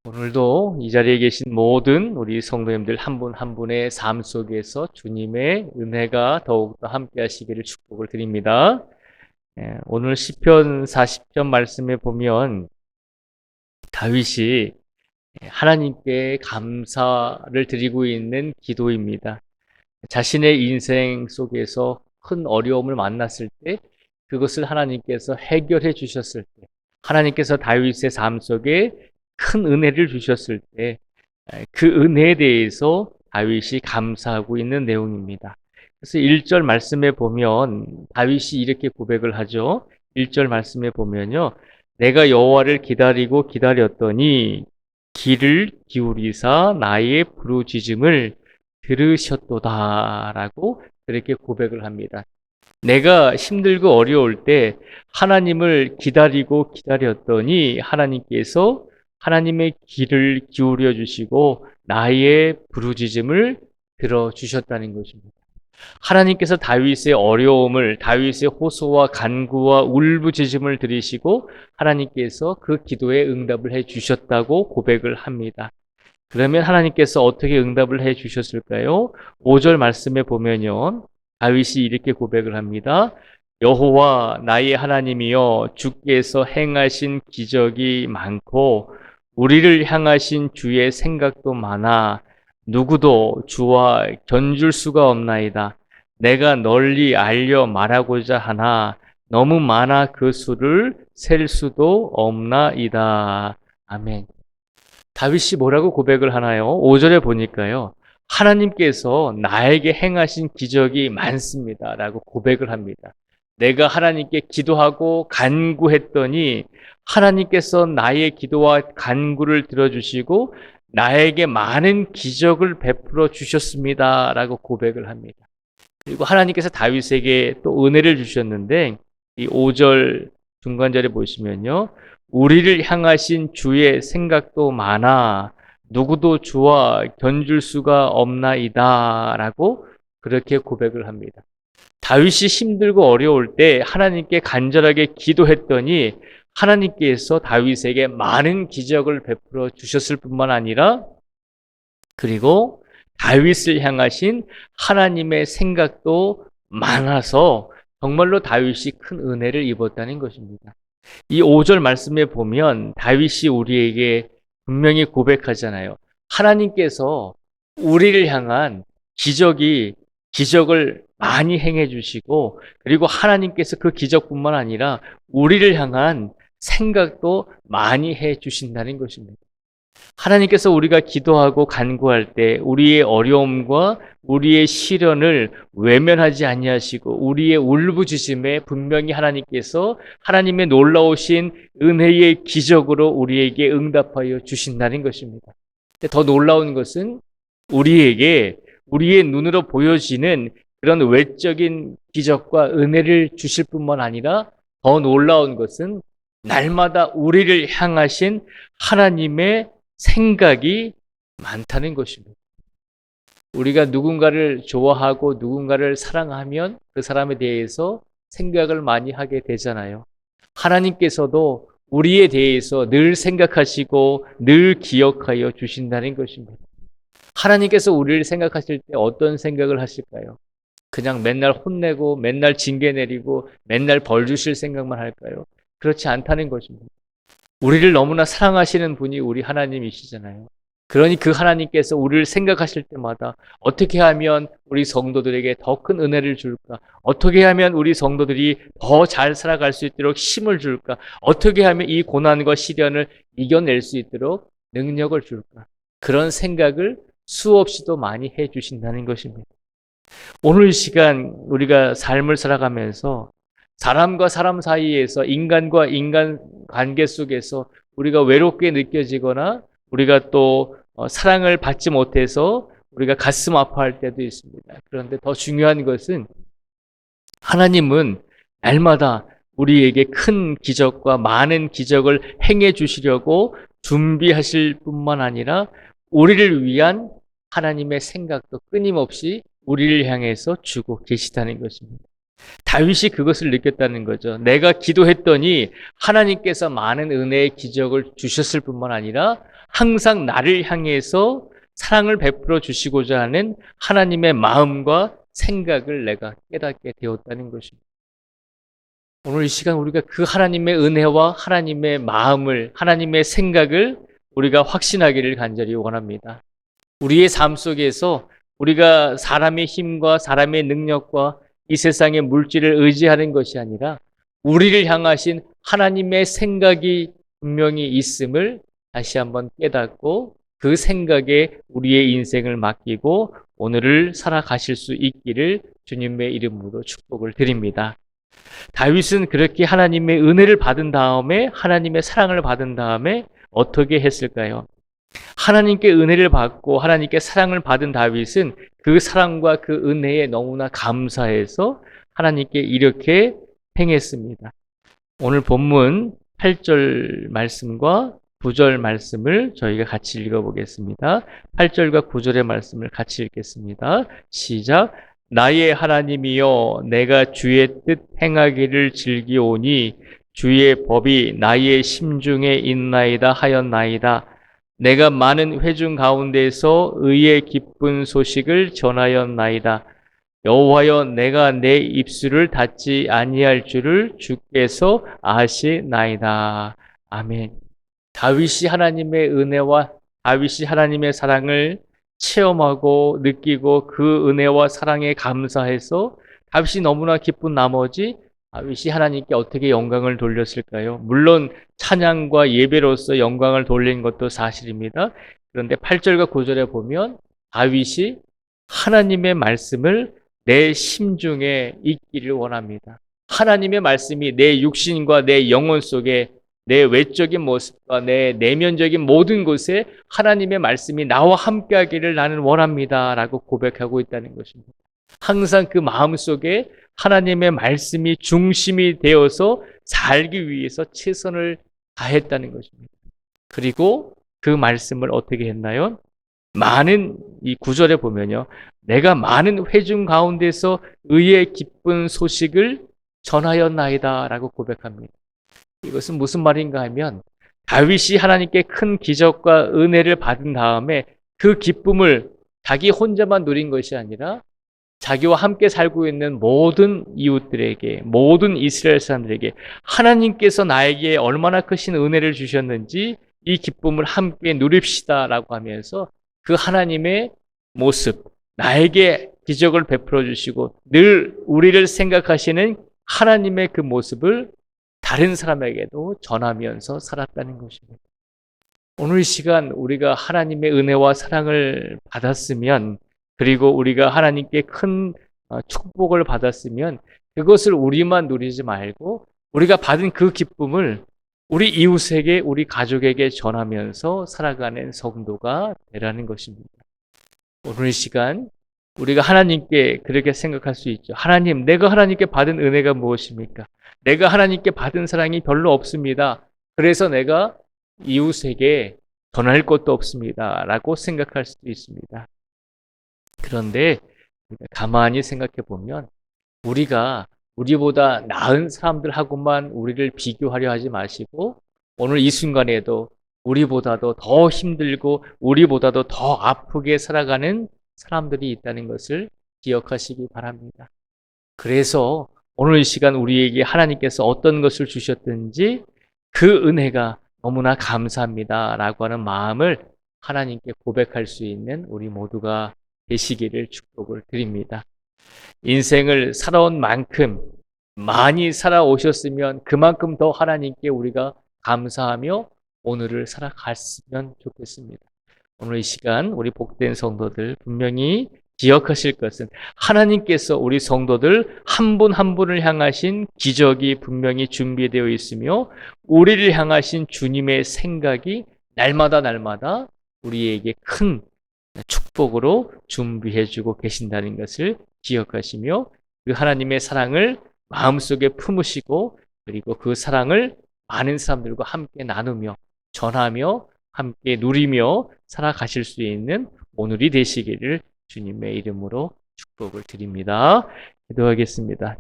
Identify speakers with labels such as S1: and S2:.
S1: 오늘도 이 자리에 계신 모든 우리 성도님들 한 분 한 분의 삶 속에서 주님의 은혜가 더욱더 함께 하시기를 축복을 드립니다. 오늘 시편 40편 말씀에 보면 다윗이 하나님께 감사를 드리고 있는 기도입니다. 자신의 인생 속에서 큰 어려움을 만났을 때 그것을 하나님께서 해결해 주셨을 때 하나님께서 다윗의 삶 속에 큰 은혜를 주셨을 때 그 은혜에 대해서 다윗이 감사하고 있는 내용입니다. 그래서 1절 말씀에 보면 다윗이 이렇게 고백을 하죠. 1절 말씀에 보면요. 내가 여호와를 기다리고 기다렸더니 귀를 기울이사 나의 부르짖음을 들으셨도다라고 그렇게 고백을 합니다. 내가 힘들고 어려울 때 하나님을 기다리고 기다렸더니 하나님께서 하나님의 귀를 기울여 주시고 나의 부르짖음을 들어주셨다는 것입니다. 하나님께서 다윗의 어려움을, 다윗의 호소와 간구와 울부짖음을 들으시고 하나님께서 그 기도에 응답을 해 주셨다고 고백을 합니다. 그러면 하나님께서 어떻게 응답을 해 주셨을까요? 5절 말씀에 보면요. 다윗이 이렇게 고백을 합니다. 여호와 나의 하나님이여 주께서 행하신 기적이 많고 우리를 향하신 주의 생각도 많아 누구도 주와 견줄 수가 없나이다. 내가 널리 알려 말하고자 하나 너무 많아 그 수를 셀 수도 없나이다. 아멘. 다윗이 뭐라고 고백을 하나요? 5절에 보니까요. 하나님께서 나에게 행하신 기적이 많습니다. 라고 고백을 합니다. 내가 하나님께 기도하고 간구했더니 하나님께서 나의 기도와 간구를 들어주시고 나에게 많은 기적을 베풀어 주셨습니다. 라고 고백을 합니다. 그리고 하나님께서 다윗에게 또 은혜를 주셨는데 이 5절 중간절에 보시면요. 우리를 향하신 주의 생각도 많아 누구도 주와 견줄 수가 없나이다 라고 그렇게 고백을 합니다. 다윗이 힘들고 어려울 때 하나님께 간절하게 기도했더니 하나님께서 다윗에게 많은 기적을 베풀어 주셨을 뿐만 아니라 그리고 다윗을 향하신 하나님의 생각도 많아서 정말로 다윗이 큰 은혜를 입었다는 것입니다. 이 5절 말씀에 보면 다윗이 우리에게 분명히 고백하잖아요. 하나님께서 우리를 향한 기적을 많이 행해 주시고 그리고 하나님께서 그 기적뿐만 아니라 우리를 향한 생각도 많이 해 주신다는 것입니다. 하나님께서 우리가 기도하고 간구할 때 우리의 어려움과 우리의 시련을 외면하지 아니하시고 우리의 울부짖음에 분명히 하나님께서 하나님의 놀라우신 은혜의 기적으로 우리에게 응답하여 주신다는 것입니다. 더 놀라운 것은 우리에게 우리의 눈으로 보여지는 그런 외적인 기적과 은혜를 주실 뿐만 아니라 더 놀라운 것은 날마다 우리를 향하신 하나님의 생각이 많다는 것입니다. 우리가 누군가를 좋아하고 누군가를 사랑하면 그 사람에 대해서 생각을 많이 하게 되잖아요. 하나님께서도 우리에 대해서 늘 생각하시고 늘 기억하여 주신다는 것입니다. 하나님께서 우리를 생각하실 때 어떤 생각을 하실까요? 그냥 맨날 혼내고 맨날 징계 내리고 맨날 벌 주실 생각만 할까요? 그렇지 않다는 것입니다. 우리를 너무나 사랑하시는 분이 우리 하나님이시잖아요. 그러니 그 하나님께서 우리를 생각하실 때마다 어떻게 하면 우리 성도들에게 더 큰 은혜를 줄까? 어떻게 하면 우리 성도들이 더 잘 살아갈 수 있도록 힘을 줄까? 어떻게 하면 이 고난과 시련을 이겨낼 수 있도록 능력을 줄까? 그런 생각을 수없이도 많이 해 주신다는 것입니다. 오늘 시간 우리가 삶을 살아가면서 사람과 사람 사이에서 인간과 인간 관계 속에서 우리가 외롭게 느껴지거나 우리가 또 사랑을 받지 못해서 우리가 가슴 아파할 때도 있습니다. 그런데 더 중요한 것은 하나님은 날마다 우리에게 큰 기적과 많은 기적을 행해 주시려고 준비하실 뿐만 아니라 우리를 위한 하나님의 생각도 끊임없이 우리를 향해서 주고 계시다는 것입니다. 다윗이 그것을 느꼈다는 거죠. 내가 기도했더니 하나님께서 많은 은혜의 기적을 주셨을 뿐만 아니라 항상 나를 향해서 사랑을 베풀어 주시고자 하는 하나님의 마음과 생각을 내가 깨닫게 되었다는 것입니다. 오늘 이 시간 우리가 그 하나님의 은혜와 하나님의 마음을, 하나님의 생각을 우리가 확신하기를 간절히 원합니다. 우리의 삶 속에서 우리가 사람의 힘과 사람의 능력과 이 세상의 물질을 의지하는 것이 아니라 우리를 향하신 하나님의 생각이 분명히 있음을 다시 한번 깨닫고 그 생각에 우리의 인생을 맡기고 오늘을 살아가실 수 있기를 주님의 이름으로 축복을 드립니다. 다윗은 그렇게 하나님의 은혜를 받은 다음에 하나님의 사랑을 받은 다음에 어떻게 했을까요? 하나님께 은혜를 받고 하나님께 사랑을 받은 다윗은 그 사랑과 그 은혜에 너무나 감사해서 하나님께 이렇게 행했습니다. 오늘 본문 8절 말씀과 9절 말씀을 저희가 같이 읽어보겠습니다. 8절과 9절의 말씀을 같이 읽겠습니다. 시작. 나의 하나님이여 내가 주의 뜻 행하기를 즐기오니 주의 법이 나의 심중에 있나이다 하였나이다. 내가 많은 회중 가운데서 의의 기쁜 소식을 전하였나이다. 여호와여 내가 내 입술을 닫지 아니할 줄을 주께서 아시나이다. 아멘. 다윗이 하나님의 은혜와 다윗이 하나님의 사랑을 체험하고 느끼고 그 은혜와 사랑에 감사해서 다윗이 너무나 기쁜 나머지 다윗이 하나님께 어떻게 영광을 돌렸을까요? 물론 찬양과 예배로서 영광을 돌린 것도 사실입니다. 그런데 8절과 9절에 보면 다윗이 하나님의 말씀을 내 심중에 있기를 원합니다. 하나님의 말씀이 내 육신과 내 영혼 속에 내 외적인 모습과 내 내면적인 모든 곳에 하나님의 말씀이 나와 함께 하기를 나는 원합니다 라고 고백하고 있다는 것입니다. 항상 그 마음속에 하나님의 말씀이 중심이 되어서 살기 위해서 최선을 다했다는 것입니다. 그리고 그 말씀을 어떻게 했나요? 많은 이 9절에 보면요. 내가 많은 회중 가운데서 의의 기쁜 소식을 전하였나이다 라고 고백합니다. 이것은 무슨 말인가 하면 다윗이 하나님께 큰 기적과 은혜를 받은 다음에 그 기쁨을 자기 혼자만 누린 것이 아니라 자기와 함께 살고 있는 모든 이웃들에게, 모든 이스라엘 사람들에게 하나님께서 나에게 얼마나 크신 은혜를 주셨는지 이 기쁨을 함께 누립시다라고 하면서 그 하나님의 모습, 나에게 기적을 베풀어 주시고 늘 우리를 생각하시는 하나님의 그 모습을 다른 사람에게도 전하면서 살았다는 것입니다. 오늘 이 시간 우리가 하나님의 은혜와 사랑을 받았으면 그리고 우리가 하나님께 큰 축복을 받았으면 그것을 우리만 누리지 말고 우리가 받은 그 기쁨을 우리 이웃에게 우리 가족에게 전하면서 살아가는 성도가 되라는 것입니다. 오늘 이 시간 우리가 하나님께 그렇게 생각할 수 있죠. 하나님, 내가 하나님께 받은 은혜가 무엇입니까? 내가 하나님께 받은 사랑이 별로 없습니다. 그래서 내가 이웃에게 전할 것도 없습니다. 라고 생각할 수도 있습니다. 그런데 가만히 생각해 보면 우리가 우리보다 나은 사람들하고만 우리를 비교하려 하지 마시고 오늘 이 순간에도 우리보다도 더 힘들고 우리보다도 더 아프게 살아가는 사람들이 있다는 것을 기억하시기 바랍니다. 그래서 오늘 이 시간 우리에게 하나님께서 어떤 것을 주셨든지 그 은혜가 너무나 감사합니다 라고 하는 마음을 하나님께 고백할 수 있는 우리 모두가 되시기를 축복을 드립니다. 인생을 살아온 만큼 많이 살아오셨으면 그만큼 더 하나님께 우리가 감사하며 오늘을 살아갔으면 좋겠습니다. 오늘 이 시간 우리 복된 성도들 분명히 기억하실 것은 하나님께서 우리 성도들 한 분 한 분을 향하신 기적이 분명히 준비되어 있으며 우리를 향하신 주님의 생각이 날마다 우리에게 큰 축복으로 준비해주고 계신다는 것을 기억하시며 그 하나님의 사랑을 마음속에 품으시고 그리고 그 사랑을 많은 사람들과 함께 나누며 전하며 함께 누리며 살아가실 수 있는 오늘이 되시기를 주님의 이름으로 축복을 드립니다. 기도하겠습니다.